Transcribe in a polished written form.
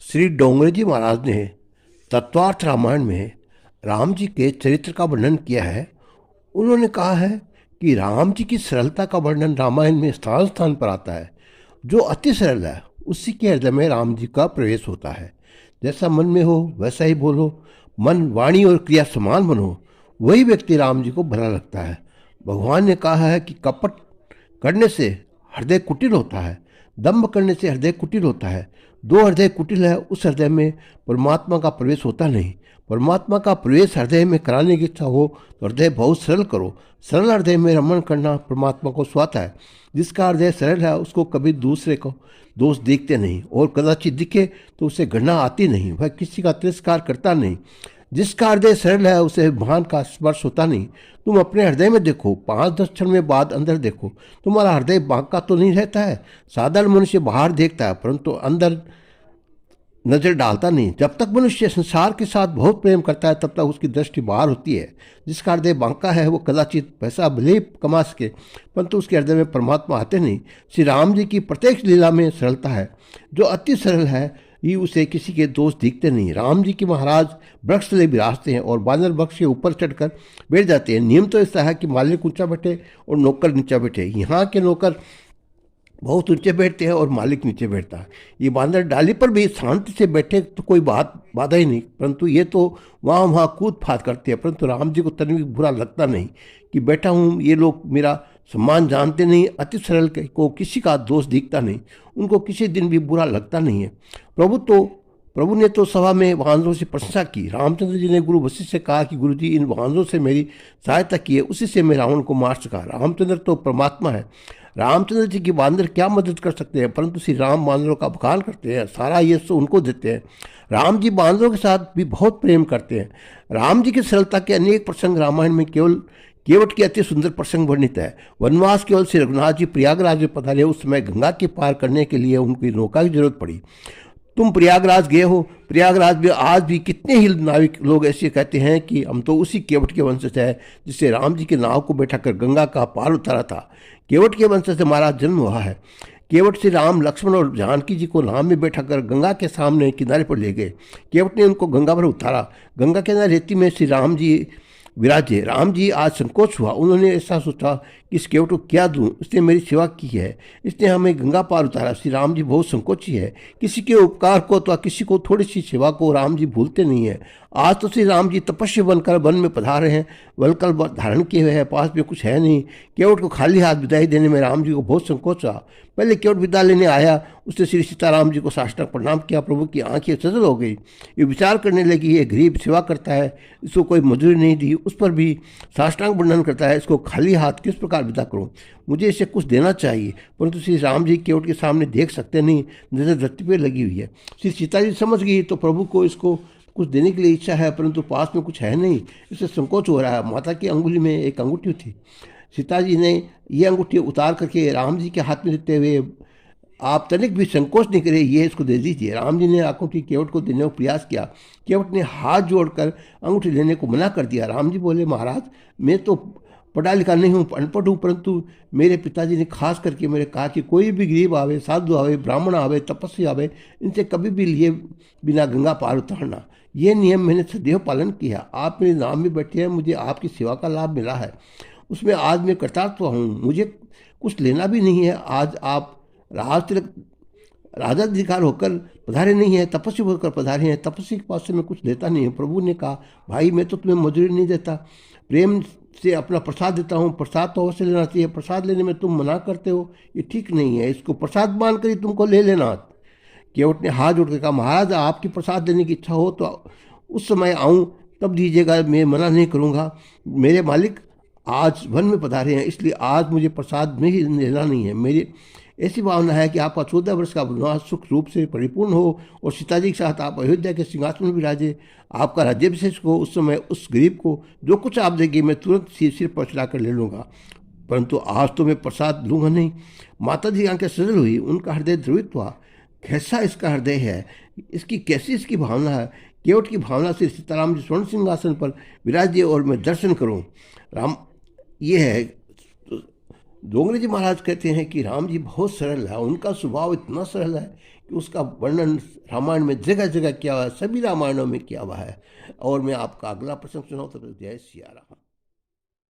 श्री डोंगरे जी महाराज ने तत्वार्थ रामायण में राम जी के चरित्र का वर्णन किया है। उन्होंने कहा है कि राम जी की सरलता का वर्णन रामायण में स्थान स्थान पर आता है। जो अति सरल है उसी के हृदय में राम जी का प्रवेश होता है। जैसा मन में हो वैसा ही बोलो, मन वाणी और क्रिया समान बनो, वही व्यक्ति राम जी को भला लगता है। भगवान ने कहा है कि कपट करने से हृदय कुटिल होता है, दंभ करने से हृदय कुटिल होता है। दो हृदय कुटिल है, उस हृदय में परमात्मा का प्रवेश होता नहीं। परमात्मा का प्रवेश हृदय में कराने की इच्छा हो तो हृदय बहुत सरल करो। सरल हृदय में रमण करना परमात्मा को सुहाता है। जिसका हृदय सरल है उसको कभी दूसरे को दोष देखते नहीं, और कदाचित दिखे तो उसे घृणा आती नहीं। वह किसी का तिरस्कार करता नहीं। जिसका हृदय सरल है उसे भान का स्पर्श होता नहीं। तुम अपने हृदय में देखो, 5-10 क्षण में बाद अंदर देखो, तुम्हारा हृदय बांका तो नहीं रहता है। साधारण मनुष्य बाहर देखता है परंतु अंदर नजर डालता नहीं। जब तक मनुष्य संसार के साथ बहुत प्रेम करता है तब तक उसकी दृष्टि बाहर होती है। जिसका हृदय बांका है वो कदाचित पैसा भले ही कमा सके परंतु उसके हृदय में परमात्मा आते नहीं। श्री राम जी की प्रत्येक लीला में सरलता है। जो अति सरल है ही उसे किसी के दोष दिखते नहीं। राम जी के महाराज वृक्ष तले विराजते हैं और बानर वृक्ष के ऊपर चढ़कर बैठ जाते हैं। नियम तो ऐसा है कि मालिक ऊंचा बैठे और नौकर नीचा बैठे। यहाँ के नौकर बहुत ऊंचे बैठते हैं और मालिक नीचे बैठता है। ये बांदर डाली पर भी शांति से बैठे तो कोई बाधा ही नहीं, परंतु ये तो वहाँ वहाँ कूद फाद करते हैं। परंतु राम जी को तनिक भी बुरा लगता नहीं कि बैठा हूँ, ये लोग मेरा सम्मान जानते नहीं। अति सरल को किसी का दोष दिखता नहीं, उनको किसी दिन भी बुरा लगता नहीं है। प्रभु ने तो सभा में वानरों से प्रशंसा की। रामचंद्र जी ने गुरु वशिष्ठ से कहा कि गुरु जी इन वानरों से मेरी सहायता की है, उसी से मैं रावण को मार सका। रामचंद्र तो परमात्मा है। रामचंद्र जी की बांदर क्या मदद कर सकते हैं, परंतु श्री राम बांदरों का बखान करते हैं, सारा यश उनको देते हैं। राम जी बांदरों के साथ भी बहुत प्रेम करते हैं। राम जी की सरलता के अनेक प्रसंग रामायण में केवल केवट के अति सुंदर प्रसंग वर्णित है। वनवास केवल श्री रघुनाथ जी प्रयागराज में पधारे, उस समय गंगा के पार करने के लिए उनकी नौका की जरूरत पड़ी। तुम प्रयागराज गए हो, प्रयागराज में आज भी कितने ही नाविक लोग ऐसे कहते हैं कि हम तो उसी केवट के वंशज है जिससे राम जी के नाव को बैठाकर गंगा का पार उतारा था। केवट के वंश से हमारा जन्म हुआ है। केवट से राम लक्ष्मण और जानकी जी को नाव में बैठाकर गंगा के सामने किनारे पर ले गए। केवट ने उनको गंगा पर उतारा। गंगा के किनारे रेती में श्री राम जी विराजे। राम जी आज संकोच हुआ। उन्होंने ऐसा सोचा कि इस केवट को क्या दूं, इसने मेरी सेवा की है, इसने हमें गंगा पार उतारा। श्री राम जी बहुत संकोची है। किसी के उपकार को तो किसी को थोड़ी सी सेवा को राम जी भूलते नहीं है। आज तो श्री राम जी तपस्या बनकर वन में पधारे हैं, वलकल धारण किए हुए हैं, पास में कुछ है नहीं। केवट को खाली हाथ विदाई देने में राम जी को बहुत संकोच हुआ। पहले केवट विदा लेने आया, उसने श्री सीताराम जी को साष्टांग प्रणाम किया। प्रभु की आंखें सजल हो गई। ये विचार करने लगी, ये गरीब सेवा करता है, इसको कोई मजूरी नहीं दी, उस पर भी साष्टांग वर्णन करता है, इसको खाली हाथ किस प्रकार विदा करूं, मुझे इसे कुछ देना चाहिए। परंतु श्री राम जी केवट के सामने देख सकते नहीं, नजर धरती पर लगी हुई है। श्री सीता जी समझ गई तो प्रभु को इसको कुछ देने के लिए इच्छा है परंतु पास में कुछ है नहीं, इससे संकोच हो रहा है। माता की अंगुली में एक अंगूठी थी। सीता जी ने ये अंगूठी उतार करके राम जी के हाथ में देते हुए, आप तनिक भी संकोच नहीं करे, ये इसको दे दीजिए। राम जी ने अंगूठी केवट को देने का प्रयास किया। केवट ने हाथ जोड़कर अंगूठी लेने को मना कर दिया। राम जी बोले, महाराज मैं तो पढ़ा लिखा नहीं हूँ, अनपढ़ हूँ, परंतु मेरे पिताजी ने खास करके मेरे कहा कि कोई भी गरीब आवे, साधु आवे, ब्राह्मण आवे, तपस्वी आवे, इनसे कभी भी लिए बिना गंगा पार उतारना, ये नियम मैंने सदैव पालन किया। आप मेरे नाम में बैठे हैं, मुझे आपकी सेवा का लाभ मिला है, उसमें आज मैं कृतार्थ हूँ, मुझे कुछ लेना भी नहीं है। आज आप राज तिलक राजाधिकार होकर पधारे नहीं है, तपस्वी होकर पधारे हैं, तपस्वी के पास से मैं कुछ लेता नहीं है। प्रभु ने कहा, भाई मैं तो तुम्हें मजूरी नहीं देता, प्रेम से अपना प्रसाद देता हूँ, प्रसाद तो अवश्य लेना चाहिए। प्रसाद लेने में तुम मना करते हो, ये ठीक नहीं है, इसको प्रसाद मान कर ही तुमको ले लेना। केवट ने हाथ जोड़ कर कहा, महाराज आपकी प्रसाद लेने की इच्छा हो तो उस समय आऊँ तब दीजिएगा, मैं मना नहीं करूँगा। मेरे मालिक आज वन में पधारे हैं, इसलिए आज मुझे प्रसाद में ही लेना नहीं है। मेरी ऐसी भावना है कि आपका 14 वर्ष का वनवास सुख रूप से परिपूर्ण हो और सीता जी के साथ आप अयोध्या के सिंहासन में विराजे, आपका राज्याभिषेक हो। उस समय उस गरीब को जो कुछ आप देंगे मैं तुरंत सिर पर चढ़ा कर ले लूँगा, परंतु आज तो मैं प्रसाद लूँगा नहीं। माता जी आंखें सजल हुई, उनका हृदय द्रवित हुआ। कैसा इसका हृदय है, इसकी कैसी इसकी भावना है। केवट की भावना से सीताराम जी स्वर्ण सिंहासन पर विराजे और मैं दर्शन करूँ। राम ये है डोंगरे जी महाराज कहते हैं कि राम जी बहुत सरल है, उनका स्वभाव इतना सरल है कि उसका वर्णन रामायण में जगह जगह किया हुआ है, सभी रामायणों में किया हुआ है। और मैं आपका अगला प्रसंग सुनाऊँ तो जय सिया राम।